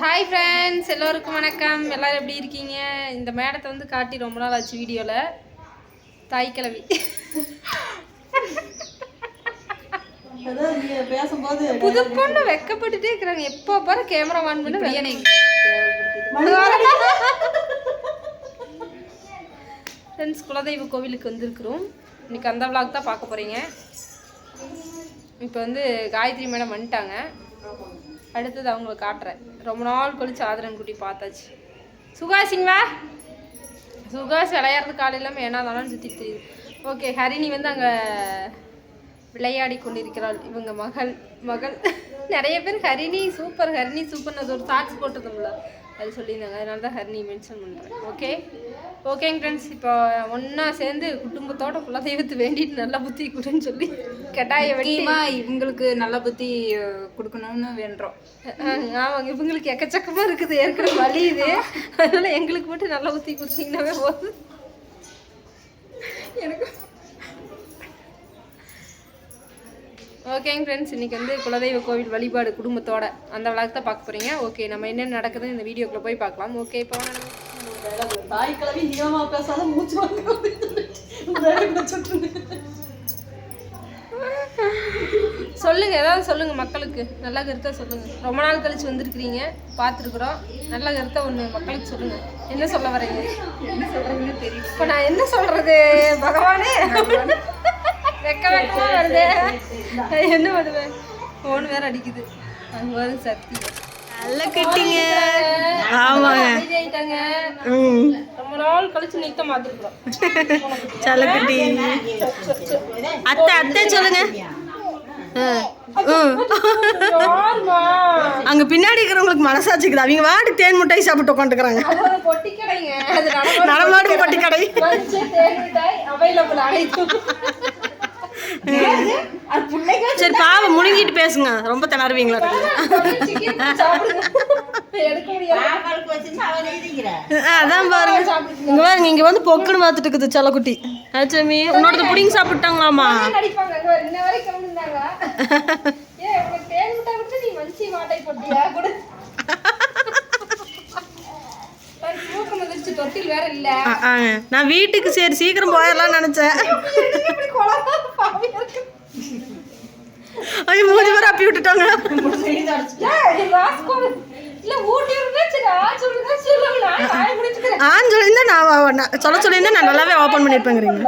Hi friends, எல்லோருக்கும் வணக்கம். எல்லோரும் எப்படி இருக்கீங்க? இந்த மேடத்தை வந்து காட்டி ரொம்ப நாள் ஆச்சு வீடியோவில். தாய்க்கிழவி பேசும்போது புது பொண்ணு வெக்கப்பட்டுட்டே இருக்கிறாங்க. எப்போ பாரு கேமரா ஆன் பண்ணி பிரியாணி. ஃப்ரெண்ட்ஸ், குலதெய்வ கோவிலுக்கு வந்திருக்கிறோம். இன்னைக்கு அந்த விளாக் தான் பார்க்க போகிறீங்க. இப்போ வந்து காயத்ரி மேடம் வந்துட்டாங்க. அடுத்தது அவங்களை காட்டுறேன். ரொம்ப நாள் கழிச்சு ஆதரன் குட்டி பார்த்தாச்சு. சுகாசிங்களா? சுகாஷ் விளையாடுறது காலையில் இல்லாமல் என்ன தானு சுற்றி தெரியுது. ஓகே, ஹரிணி வந்து அங்கே விளையாடி கொண்டிருக்கிறாள். இவங்க மகள் நிறைய பேர் ஹரிணி சூப்பர் அது ஒரு சாட்ஸ் போட்டதுங்கள அது சொல்லியிருந்தாங்க. அதனால தான் ஹரிணி மென்ஷன் பண்ணுறேன். ஓகேங்க ஃப்ரெண்ட்ஸ், இப்போ ஒன்றா சேர்ந்து குடும்பத்தோட குலதெய்வத்தை வேண்டிட்டு நல்ல புத்தி கொடுன்னு சொல்லி கட்டாய வெட்டிமா இவங்களுக்கு நல்ல புத்தி கொடுக்கணும்னு வேண்டுறோம். ஆமாங்க, இவங்களுக்கு எக்கச்சக்கமாக இருக்குது, ஏற்கனவே வலியுது. அதனால எங்களுக்கு மட்டும் நல்ல புத்தி கொடுத்தீங்கன்னாவே போதும். எனக்கு ஓகேங்க ஃப்ரெண்ட்ஸ், இன்றைக்கி வந்து குலதெய்வ கோவில் வழிபாடு குடும்பத்தோட அந்த விளாக் தான் பார்க்க போகிறீங்க. ஓகே, நம்ம என்னென்ன நடக்குதுன்னு இந்த வீடியோக்குள்ளே போய் பார்க்கலாம். ஓகே, இப்போ தாய்க்கிழவி நீளமாக பேசாத மூச்சு சொல்லுங்கள், ஏதாவது சொல்லுங்கள் மக்களுக்கு. நல்ல கருத்தாக சொல்லுங்கள். ரொம்ப நாள் கழிச்சு வந்திருக்கிறீங்க, பார்த்துருக்குறோம். நல்ல கருத்தை ஒன்று மக்களுக்கு சொல்லுங்கள். என்ன சொல்ல வரீங்க? என்ன சொல்கிறீங்கன்னு தெரியும். இப்போ நான் என்ன சொல்கிறது பகவானே? வெக்கமா வருது. என்ன பண்ணுவேன்? ஃபோன் வேற அடிக்குது. அங்கே வரும் சக்தி நல்ல கட்டிங்க. ஆமாங்க, ரொம்ப நாள் கழிச்சு நீக்க மாத்திருக்கிறோம். சலக்கட்டி அத்தை சொல்லுங்க. அங்க பின்னாடி இருக்கிறவங்களுக்கு மனசாட்சிக்குது. அவங்க வாடி தேன் முட்டாய் சாப்பிட்டு உட்காந்துக்கிறாங்க. நடமாடும் பொட்டி கடை. சரி, பாவம் முழுங்கிட்டு பேசுங்க. ரொம்ப திணறுவீங்களா? அதான் பாருங்க, இங்க பாருங்க, இங்க வந்து பொக்குன்னு பார்த்துட்டு இருக்குது செல்லக்குட்டி. ஆச்சமி உன்னோட புடிங்க சாப்பிட்டாங்களாமா? நான் வீட்டுக்கு சரி சீக்கிரம் போயிடலாம்னு நினைச்சேன். ஐயோ, மூஞ்சி வர அப்பி விட்டுட்டாங்க. சொல்ல சொல்லியிருந்தா நான் நல்லாவே ஓப்பன் பண்ணிருப்பேங்கிறீங்க.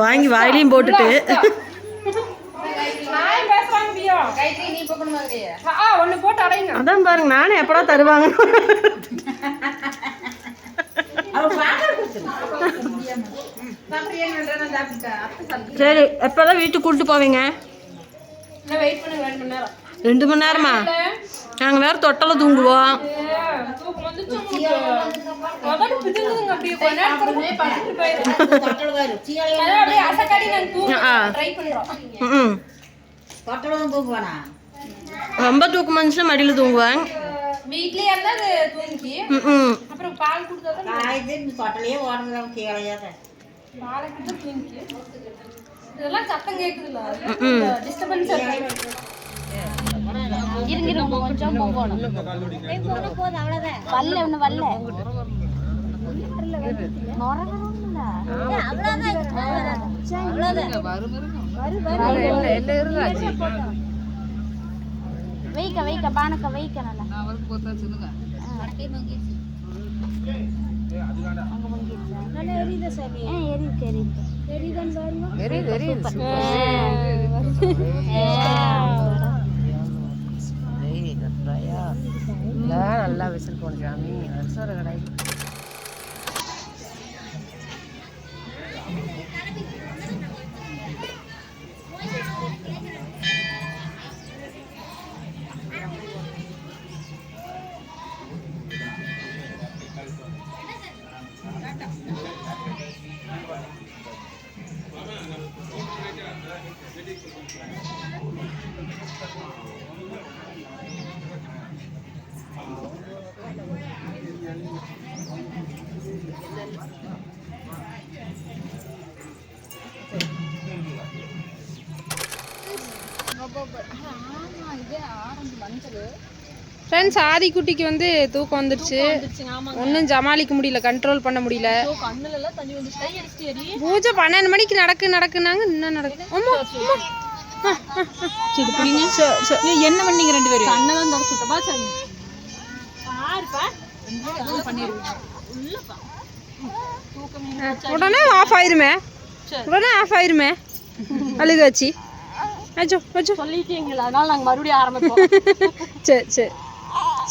வாங்கி வாயிலையும் போட்டுட்டு அதான் பாருங்க, நானே எப்படா தருவாங்க. சரி, எப்பதான் வீட்டுக்கு கூப்பிட்டு போவீங்க? 2 மணி நேரமா? நாங்கள் வேற தொட்டல தூங்குவோம். ரொம்ப தூக்கம் வந்துச்சுன்னா மடியில் தூங்குவாங்க. சத்தம் கேக்குதுல்ல, வைக்க பானக்க வைக்க நல்லா நல்லா விசில் போன சாமி. அரசோர கடை ஃப்ரெண்ட்ஸ் ஆதிக்குட்டிக்கு வந்து தூக்கம் வந்துருச்சு. ஒன்றும் சமாளிக்க முடியல, கண்ட்ரோல் பண்ண முடியல. பூஜை 12 மணிக்கு நடக்குனாங்க, இன்னும் நடக்கு. என்ன பண்ணீங்க 2 பேரும்? கண்ணதான் தொடச்சுட்டப்பா சரி உடனே ஆஃப் ஆயிருமே அழுகாச்சு. சொல்லிட்டீங்களா? அதனால நாங்க மறுபடியும் ஆரம்பிப்போம். சரி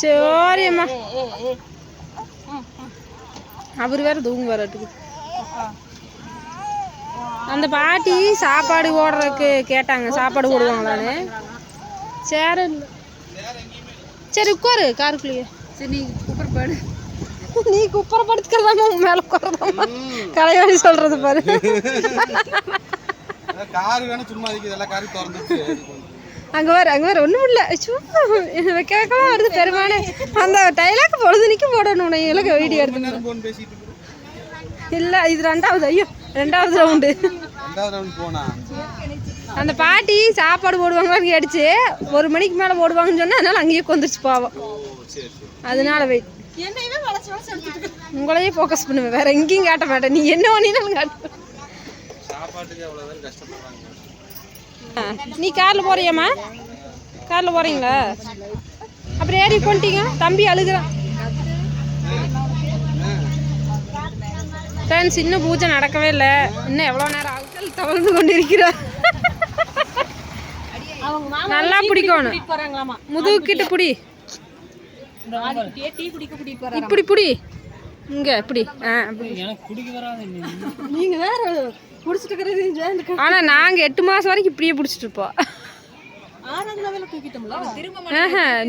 சரிம்மா. அவர் வேற தூங்க வரட்டுக்கு. அந்த பாட்டி சாப்பாடு ஓடுறதுக்கு கேட்டாங்க, சாப்பாடு போடுவாங்களான்னு. சரி உட்காரு காருக்குள்ளேயே. சரி நீ குப்பர் நீ குப்பரை படுத்துக்கிறதாமா உன் மேல உட்காரதாமா கலைவாணி சொல்றது பாரு. அங்க வேற ஒண்ணும் இல்ல, சும்மா வைக்கமா வருது பெருமானே. அந்த டைலாக் பொழுதுனிக்கு போடணும். இலக்க வீடியோ எடுத்து இல்ல, இது 2வது. ஐயோ 2வது ரவுண்டு. அந்த பாட்டி சாப்பாடு போடுவாங்களான்னு கேட்டுச்சு. 1 மணிக்கு மேல போடுவாங்கன்னு சொன்னா, அதனால அங்கேயே கொந்துருச்சு பாவம். அதனால வெயிட். உங்களையே ஃபோக்கஸ் பண்ணுவேன், வேற எங்கேயும் காட்ட மாட்டேன். நீ என்ன பண்ணினாலும் காட்ட. நீ கார்ல போறியாம்மா? கார்ல போறீங்களா? அப்புறம் ஏறி கொண்டீங்க. தம்பி அழுகுறான். ஃப்ரெண்ட்ஸ் இன்னும் பூஜை நடக்கவே இல்லை. இன்னும் எவ்வளோ நேரம் ஆகுது தவழ்ந்து கொண்டு இருக்கிறார். நல்லா பிடிக்கணும். முதுகுக்கிட்ட பிடி, இப்படி பிடி, இங்க இப்படி. நீங்க வேற புடிச்சிட்டு. ஆனா நாங்க 8 மாசம் வரைக்கும் இப்படியே பிடிச்சிட்டு இருப்போம்.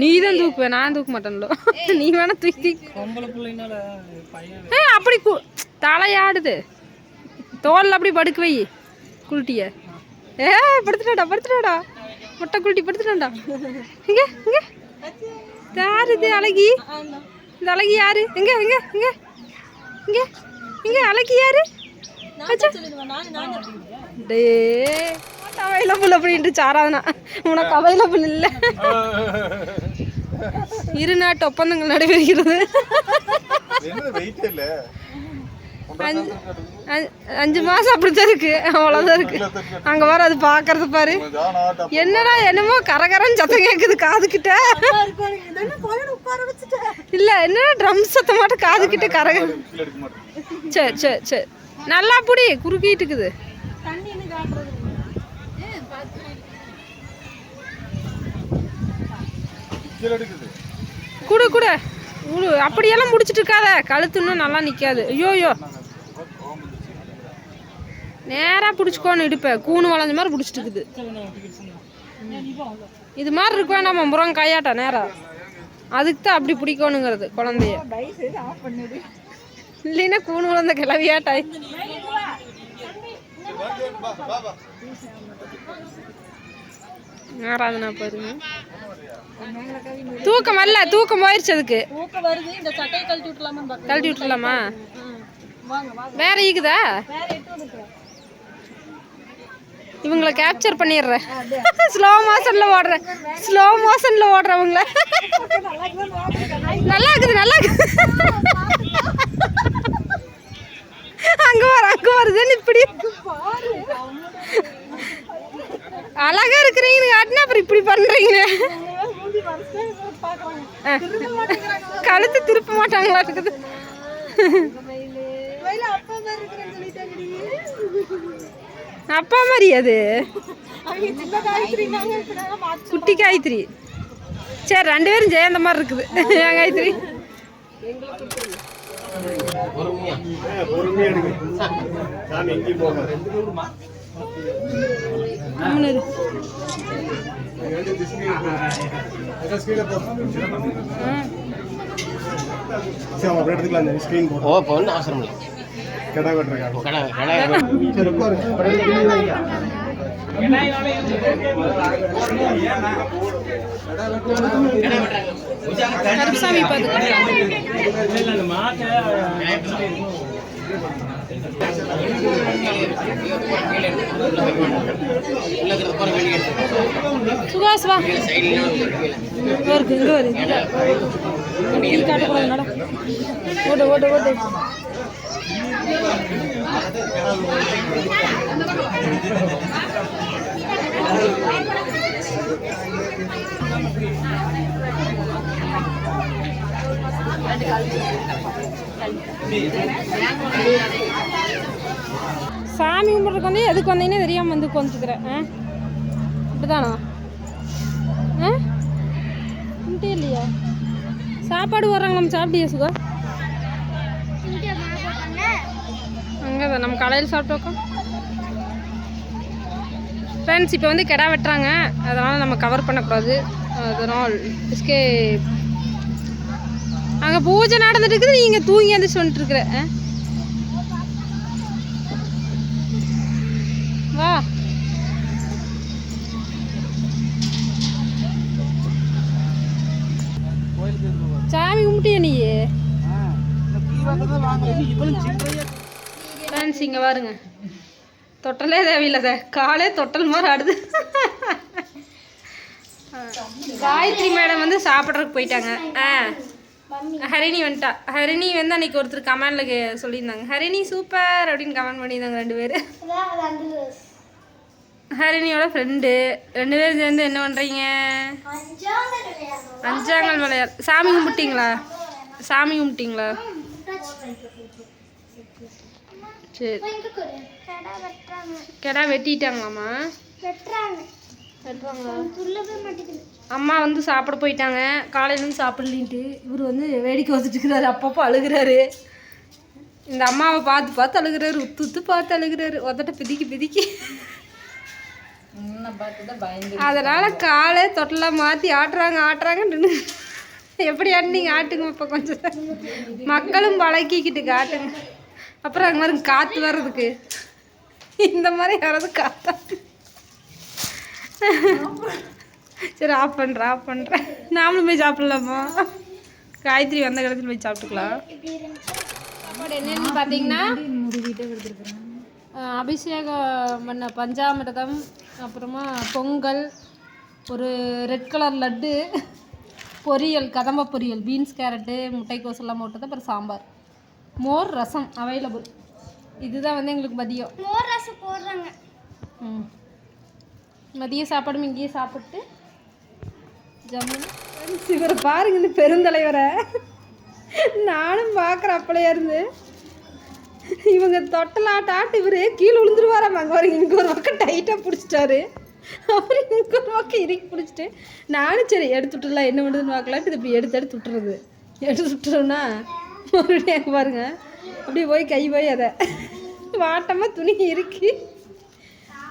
நீ தான் தூக்குவேன், நான் தூக்க மாட்டேன்ல. நீ வேணா தூக்கி அப்படி தலையாடுது. தோல்ல அப்படி படுக்க வை குளுட்டிய. படுத்துட்டாடா முட்டை குளுட்டி படுத்துட்டாடா. இங்க இங்க யாரு இது அழகி? இந்த அழகி யாரு? இங்க இங்க இங்க இங்க இங்க அழகி யாரு? அவைலபிள் அப்படின்ட்டு சாராதனா. உனக்கு அவைலபிள் இல்லை. 2 நாட்டு ஒப்பந்தங்கள் நடைபெறுகிறது. 5 மாசம் அப்படித்தான் இருக்கு, அவ்வளவுதான் இருக்கு. அங்க வர அது பாக்குறது பாரு. என்னடா என்னமோ கரகரன்னு சத்தம் கேக்குது காதுகிட்ட. இல்ல என்னடா ட்ரம் சத்தம் மட்டும் காதுகிட்ட கரக. சரி நல்லா புடி, குறுக்கிட்டு இருக்குது. குடு குடு அப்படியெல்லாம் முடிச்சிட்டு இருக்காத. கழுத்து இன்னும் நல்லா நிக்காது. ஐயோயோ நேரா பிடிச்சிக்கோன்னு இடுப்பேன். கூணு வளைஞ்ச மாதிரி பிடிச்சிட்டு இருக்குது. இது மாதிரி இருக்க வேண்டாமா முருங்க கையாட்டா நேரா. அதுக்கு தான் அப்படி பிடிக்கணுங்கிறது குழந்தைய. இல்லைன்னா கூணு வளர்ந்த கிளவியாட்டாய். ஆராதனா பாருங்க. தூக்கம் வரல, தூக்கம் போயிடுச்சு. அதுக்கு கழட்டி விட்டுலாமா? வேற இருக்குதா? இவங்களை கேப்சர் பண்ணிடுறேன். ஸ்லோ மோஷன்ல ஓடுறவங்கள. நல்லா இருக்குது. அங்க வருதுன்னு இப்படி அழகா இருக்கிறீங்கன்னு காட்டினா அப்புறம் இப்படி பண்றீங்க. கழுத்து திருப்ப மாட்டாங்களா இருக்குது. அப்பா மாதிரி அது குட்டி காயத்ரி. சரி 2 பேரும் ஜெயந்த மாதிரி இருக்குது. என் காயத்ரி அவசரம் கருப்பசாமி சுகாஸ் வா இருக்கு இங்கே வருது நீ காட்டக்கூடாது நட ஓடு ஓடு ஓடு சாமி கும்பிட்றதுக்கு வந்து எதுக்கு வந்தீங்கன்னு தெரியாமல் வந்து உட்காந்துக்கிறேன் இப்படிதானா கும்பிட்டே இல்லையா சாப்பாடு வர்றாங்க நம்ம சாப்பிட்டியா சுகா அங்கே தான் நம்ம கடையில் சாப்பிட்டோக்கா ஃப்ரெண்ட்ஸ் இப்போ வந்து கிடா வெட்டுறாங்க அதனால் நம்ம கவர் பண்ணக்கூடாது அதனால் இஸ்கே அங்கே பூஜை நடந்துட்டு இருக்குது நீங்கள் தூங்கி எழுந்திரிச்சு வந்துட்டு இருக்கிற வா சாமி கும்பிட்டியா நீ ஃப்ரெண்ட்ஸ் இங்கே பாருங்க தொட்டலே தேவையில்லை காலே தொட்டல் மாதிரி ஆடுது காயத்ரி மேடம் வந்து சாப்பிட்றதுக்கு போயிட்டாங்க ஹரிணி வந்துட்டா ஹரிணி வந்து அன்னைக்கு ஒருத்தர் கமெண்டில் சொல்லியிருந்தாங்க ஹரிணி சூப்பர் அப்படின்னு கமெண்ட் பண்ணியிருந்தாங்க 2 பேர் ஹரிணியோட ஃப்ரெண்டு 2 பேரும் சேர்ந்து என்ன பண்ணுறீங்க அஞ்சாங்கல் விளையாடு சாமி கும்பிட்டிங்களா சரி கிடா வெட்டிட்டாங்களாம்மா அம்மா வந்து சாப்பிட போயிட்டாங்க காலையிலேருந்து சாப்பிடலின்ட்டு இவர் வந்து வேடிக்கை வச்சுட்டு இருக்கிறாரு அப்பப்போ அழுகிறாரு இந்த அம்மாவை பார்த்து பார்த்து அழுகிறாரு உத்து பார்த்து அழுகிறாரு உதட்ட பிதிக்கி அதனால காலை தொட்டலாம் மாற்றி ஆட்டுறாங்கன்னு எப்படி ஆட்டினீங்க ஆட்டுங்க இப்போ கொஞ்சம் மக்களும் பழக்கிக்கிட்டு காட்டுங்க அப்புறம் அங்கே மாதிரி காற்று வர்றதுக்கு இந்த மாதிரி யாராவது காத்தா சரி ஆஃப் பண்ணுறேன் நாமளும் போய் சாப்பிட்லாமா காயத்ரி வந்த இடத்துல போய் சாப்பிட்டுக்கலாம் சாப்பாடு என்னென்னு பார்த்தீங்கன்னா அபிஷேகம் பண்ண பஞ்சாமிர்தம் அப்புறமா பொங்கல் ஒரு ரெட் கலர் லட்டு பொரியல் கதம்ப பொரியல் பீன்ஸ் கேரட்டு முட்டைக்கோஸ் எல்லாம் போட்டது அப்புறம் சாம்பார் மோர் ரசம் அவைலபிள் இதுதான் வந்து எங்களுக்கு மதியம் மோர் ரசம் போடுறாங்க மதிய சாப்பாடும் இங்கேயே சாப்பிட்டு ஜம்முன்னு இவரை பாருங்க இந்த பெருந்தலைவரை நானும் பார்க்குறேன் அப்பளையா இருந்து இவங்க தொட்டலாட்டாட்டு இவர் கீழே விழுந்துருவாராம் அங்கே வரைக்கும் இங்கே ஒரு பக்கம் டைட்டாக பிடிச்சிட்டாரு அப்புறம் இங்கே ஒரு பக்கம் இறுக்கி பிடிச்சிட்டு நானும் சரி எடுத்து விட்டுலாம் என்ன பண்ணுதுன்னு பார்க்கலான்ட்டு இது இப்படி எடுத்து விட்டுறது எடுத்து விட்டுறோம்னா மறுபடியும் பாருங்க அப்படியே போய் கை போய் அதை வாட்டமாக துணி இறுக்கி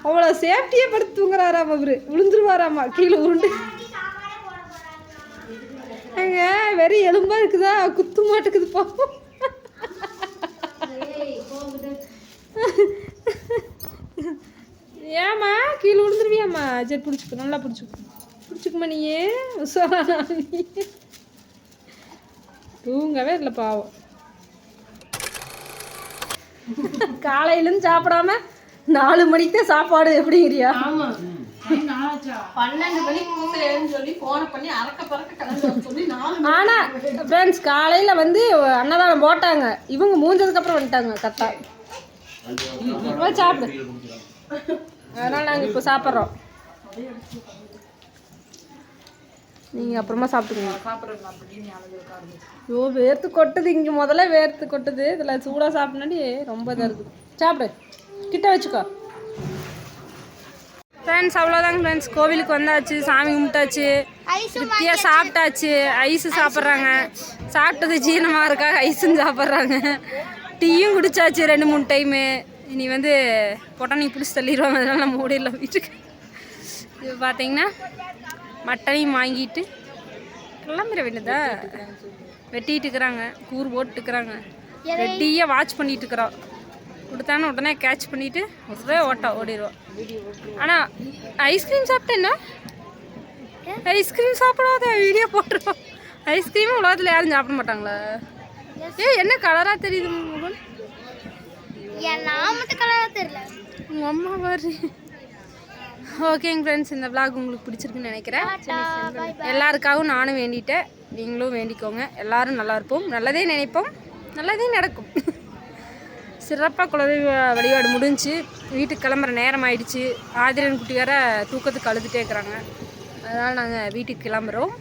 அவ்வளோ சேஃப்டியே படுத்து தூங்குறாராம் அவர் விழுந்துருவாராம்மா கீழே உருண்டு அங்கே வெறும் எலும்பாக இருக்குதா குத்து மாட்டுக்குது பாப்போம் ஏம்மா கீழே விழுந்துருவியாம்மா சரி பிடிச்சிக்கோ நல்லா பிடிச்சிக்குமா நீயே உஷாரா நீ தூங்கவே இல்லை பாவம் காலையிலேருந்து சாப்பிடாம 4 மணிக்கு தான் சாப்பாடு எப்படிங்கிறியா 12 மணிக்கு கூப்பிடுன்னு சொல்லி ஃபோனை பண்ணி அறக்க பறக்க கிளம்பி சொல்லி 4 ஆனால் ஃப்ரெண்ட்ஸ் காலையில் வந்து அன்னதானம் போட்டாங்க இவங்க மூஞ்சதுக்கப்புறம் வந்துட்டாங்க கரெக்டாக சாப்பிடு அதனால் நாங்கள் இப்போ சாப்பிட்றோம் நீங்கள் அப்புறமா சாப்பிட்டுக்கோங்க ஐயோ வேர்த்து கொட்டுது இங்கே முதல்ல வேர்த்து கொட்டுது இதில் சூடாக சாப்பிட்னாடி ரொம்ப இதாக இருக்குது சாப்பிடு கிட்ட வச்சுக்கோ ஃப்ரெண்ட்ஸ் அவ்வளோதாங்க ஃப்ரெண்ட்ஸ் கோவிலுக்கு வந்தாச்சு சாமி கும்பிட்டாச்சு திருப்தியாக சாப்பிட்டாச்சு ஐஸு சாப்பிட்றாங்க சாப்பிட்டது ஜீரணமாக இருக்கா ஐஸும் சாப்பிட்றாங்க டீயும் குடிச்சாச்சு 2-3 டைமு இனி வந்து பொட்டானி பிடிச்சி தள்ளிடுவாங்க அதனால நம்ம ஓடிடல வீட்டுக்கு இது பார்த்தீங்கன்னா மட்டனையும் வாங்கிட்டு கிளம்பிட வேண்டியதா வெட்டிட்டு இருக்கிறாங்க கூறு போட்டுருக்குறாங்க ரெட்டியாக வாட்ச் பண்ணிட்டு இருக்கிறோம் கொடுத்தானே உடனே கேட்ச் பண்ணிவிட்டு ஒரே ஓடிடுவோம் ஆனால் ஐஸ்கிரீம் சாப்பிட்டேன்னா ஐஸ்கிரீம் சாப்பிடாத வீடியோ போட்டுருவோம் ஐஸ்கிரீமும் உலகத்தில் யாரும் சாப்பிட மாட்டாங்களா என்ன கலராக தெரியுது முகன் நான் மட்டும் கலராக தெரியல உங்கள் அம்மா பாரு ஓகேங்க ஃப்ரெண்ட்ஸ், இந்த vlog உங்களுக்கு பிடிச்சிருக்குன்னு நினைக்கிறேன். எல்லாருக்காகவும் நானும் வேண்டிட்டேன், நீங்களும் வேண்டிக்கோங்க. எல்லாரும் நல்லா இருப்போம், நல்லதே நினைப்போம், நல்லதே நடக்கும். சிறப்பாக குலதெய்வ வழிபாடு முடிஞ்சு வீட்டுக்கு கிளம்புற நேரம் ஆயிடுச்சு. ஆதிரன் குட்டி வேற தூக்கத்துக்கு அழுதுகிட்டே இருக்கிறாங்க. அதனால் நாங்கள் வீட்டுக்கு கிளம்புறோம்.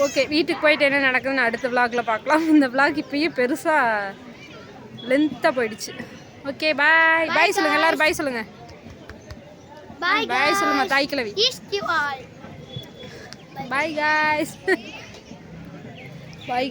ஓகே, வீட்டுக்கு போயிட்டு என்ன நடக்குதுன்னு அடுத்த vlogல பார்க்கலாம். இந்த vlog இப்போயே பெருசாக லென்த்தாக போயிடுச்சு. ஓகே, பாய் பாய் சொல்லுங்கள், எல்லோரும் பாய் சொல்லுங்கள். பாய் சொல்லுமா தாய் கிழவி. Bye guys. பாய்.